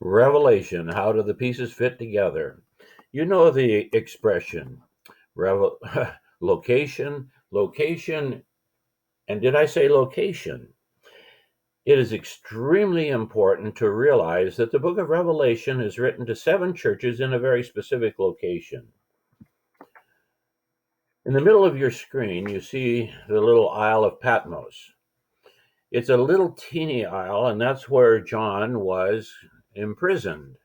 Revelation, how do the pieces fit together? You know the expression, revel- location, location, and did I say location? It is extremely important to realize that the book of Revelation is written to seven churches in a very specific location. In the middle of your screen, you see the little Isle of Patmos. It's a little teeny isle, and that's where John was imprisoned.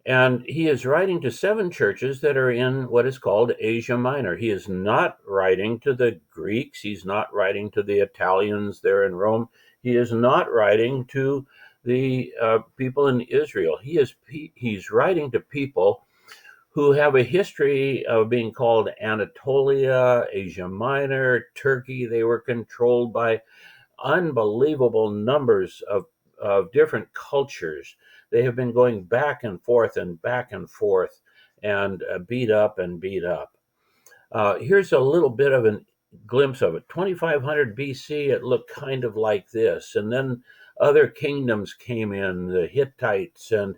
And he is writing to seven churches that are in what is called Asia Minor. He is not writing to the Greeks. He's not writing to the Italians there in Rome. He is not writing to the people in Israel. He's writing to people who have a history of being called Anatolia, Asia Minor, Turkey. They were controlled by unbelievable numbers of different cultures. They have been going back and forth and back and forth and beat up and beat up. Here's a little bit of a glimpse of it. 2500 BC, it looked kind of like this. And then other kingdoms came in, the Hittites, and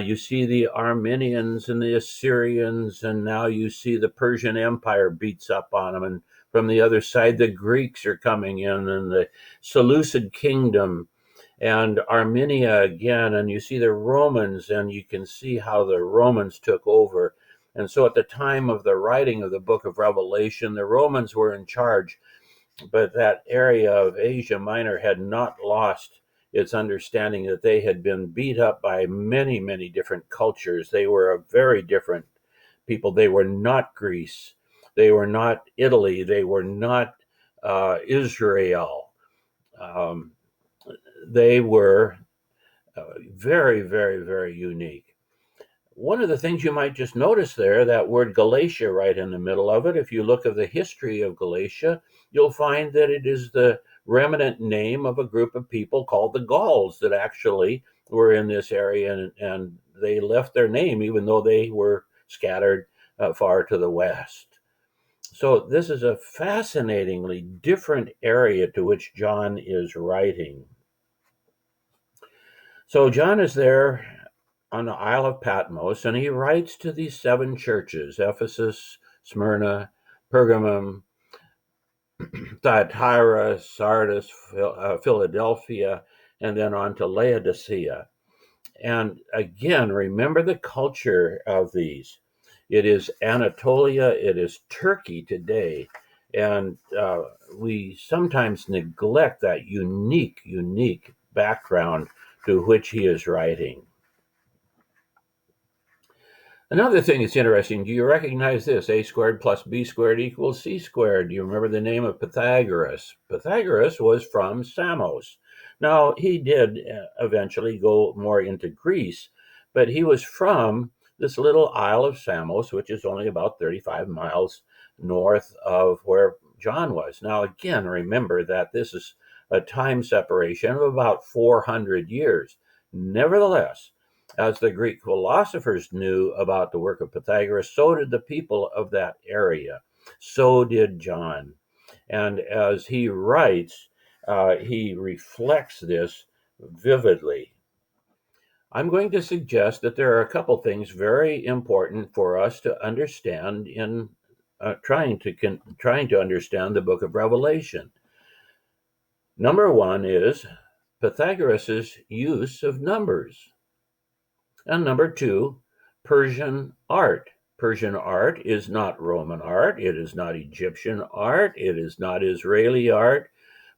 you see the Armenians and the Assyrians, and now you see the Persian Empire beats up on them. And from the other side, the Greeks are coming in, and the Seleucid Kingdom, and Armenia again. And you see the Romans, and you can see how the Romans took over. And so at the time of the writing of the book of Revelation, the Romans were in charge, but that area of Asia Minor had not lost its understanding that they had been beat up by many, many different cultures. They were a very different people. They were not Greece. They were not Italy. They were not Israel. Um, they were very, very, very unique. One of the things you might just notice there, that word Galatia right in the middle of it, if you look at the history of Galatia, you'll find that it is the remnant name of a group of people called the Gauls that actually were in this area, and they left their name even though they were scattered far to the west. So this is a fascinatingly different area to which John is writing. So John is there on the Isle of Patmos, and he writes to these seven churches: Ephesus, Smyrna, Pergamum, Thyatira, Sardis, Philadelphia, and then on to Laodicea. And again, remember the culture of these. It is Anatolia, it is Turkey today, and we sometimes neglect that unique background to which he is writing. Another thing that's interesting, do you recognize this? A squared plus b squared equals c squared. Do you remember the name of Pythagoras? Pythagoras was from Samos. Now, he did eventually go more into Greece, but he was from this little Isle of Samos, which is only about 35 miles north of where John was. Now, again, remember that this is a time separation of about 400 years. Nevertheless, as the Greek philosophers knew about the work of Pythagoras, so did the people of that area. So did John. And as he writes, he reflects this vividly. I'm going to suggest that there are a couple things very important for us to understand in trying to understand the book of Revelation. Number one is Pythagoras' use of numbers. And number two, Persian art. Persian art is not Roman art. It is not Egyptian art. It is not Israeli art.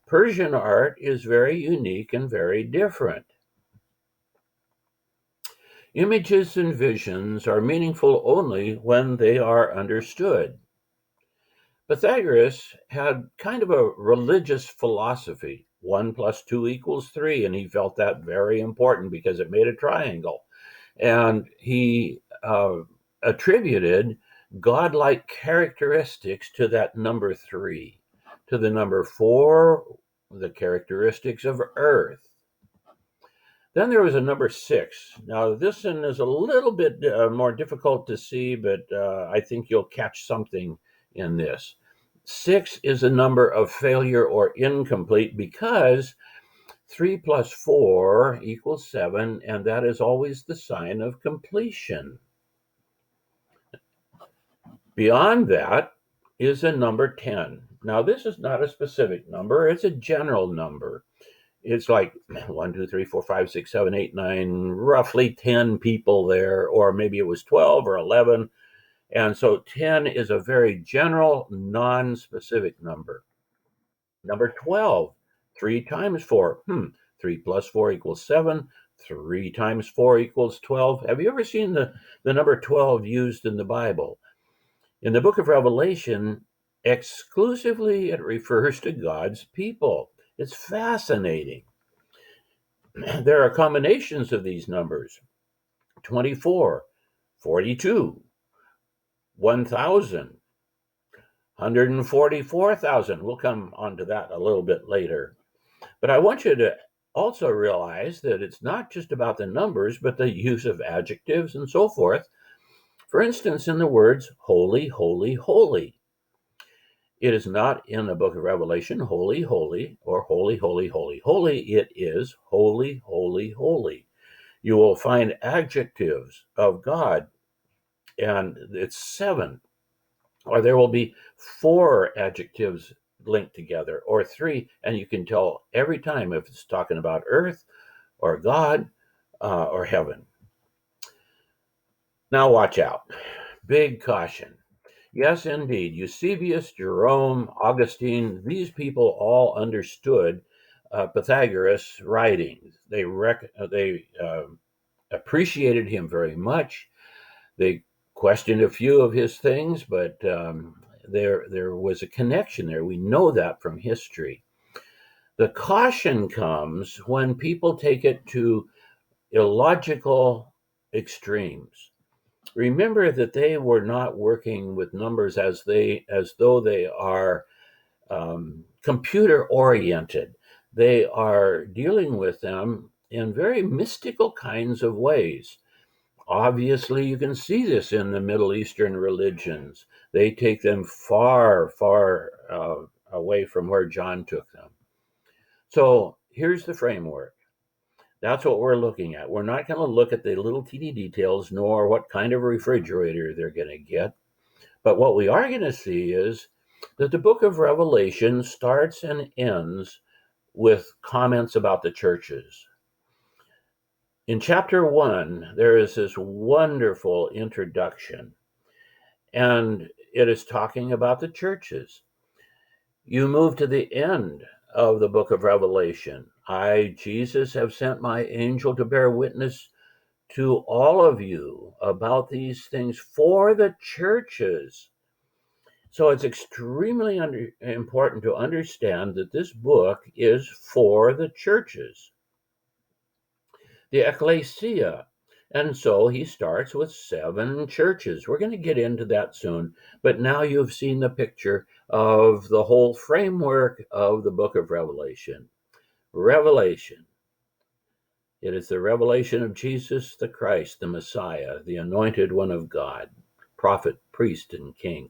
Persian art is very unique and very different. Images and visions are meaningful only when they are understood. Pythagoras had kind of a religious philosophy. 1 plus 2 equals 3, and he felt that very important because it made a triangle. And he attributed godlike characteristics to that number 3. To the number 4, the characteristics of earth. Then there was a number 6. Now, this one is a little bit more difficult to see, but I think you'll catch something in this. 6 is a number of failure or incomplete because 3 plus 4 equals 7, and that is always the sign of completion. Beyond that is a number 10. Now, this is not a specific number, it's a general number. It's like 1, 2, 3, 4, 5, 6, 7, 8, 9, roughly 10 people there, or maybe it was 12 or 11. And so 10 is a very general, non-specific number. Number 12, 3 times 4. 3 plus 4 equals 7. 3 times 4 equals 12. Have you ever seen the number 12 used in the Bible? In the book of Revelation, exclusively it refers to God's people. It's fascinating. There are combinations of these numbers: 24, 42, 1,000, 144,000. We'll come on to that a little bit later. But I want you to also realize that it's not just about the numbers, but the use of adjectives and so forth. For instance, in the words holy, holy, holy. It is not in the book of Revelation, holy, holy, or holy, holy, holy, holy. It is holy, holy, holy. You will find adjectives of God, and it's 7. Or there will be 4 adjectives linked together, or 3, and you can tell every time if it's talking about earth or God or heaven. Now watch out. Big caution. Yes, indeed. Eusebius, Jerome, Augustine, these people all understood Pythagoras' writings. They appreciated him very much. They questioned a few of his things, but there was a connection there. We know that from history. The caution comes when people take it to illogical extremes. Remember that they were not working with numbers as though they are computer oriented. They are dealing with them in very mystical kinds of ways. Obviously, you can see this in the Middle Eastern religions. They take them far, far away from where John took them. So here's the framework. That's what we're looking at. We're not going to look at the little teeny details, nor what kind of refrigerator they're going to get. But what we are going to see is that the book of Revelation starts and ends with comments about the churches. In chapter 1, there is this wonderful introduction, and it is talking about the churches. You move to the end of the book of Revelation. I, Jesus, have sent my angel to bear witness to all of you about these things for the churches. So it's extremely important to understand that this book is for the churches, the ecclesia. And so he starts with 7 churches. We're going to get into that soon, but now you've seen the picture of the whole framework of the book of Revelation. Revelation. It is the revelation of Jesus the Christ, the Messiah, the anointed one of God, prophet, priest, and king.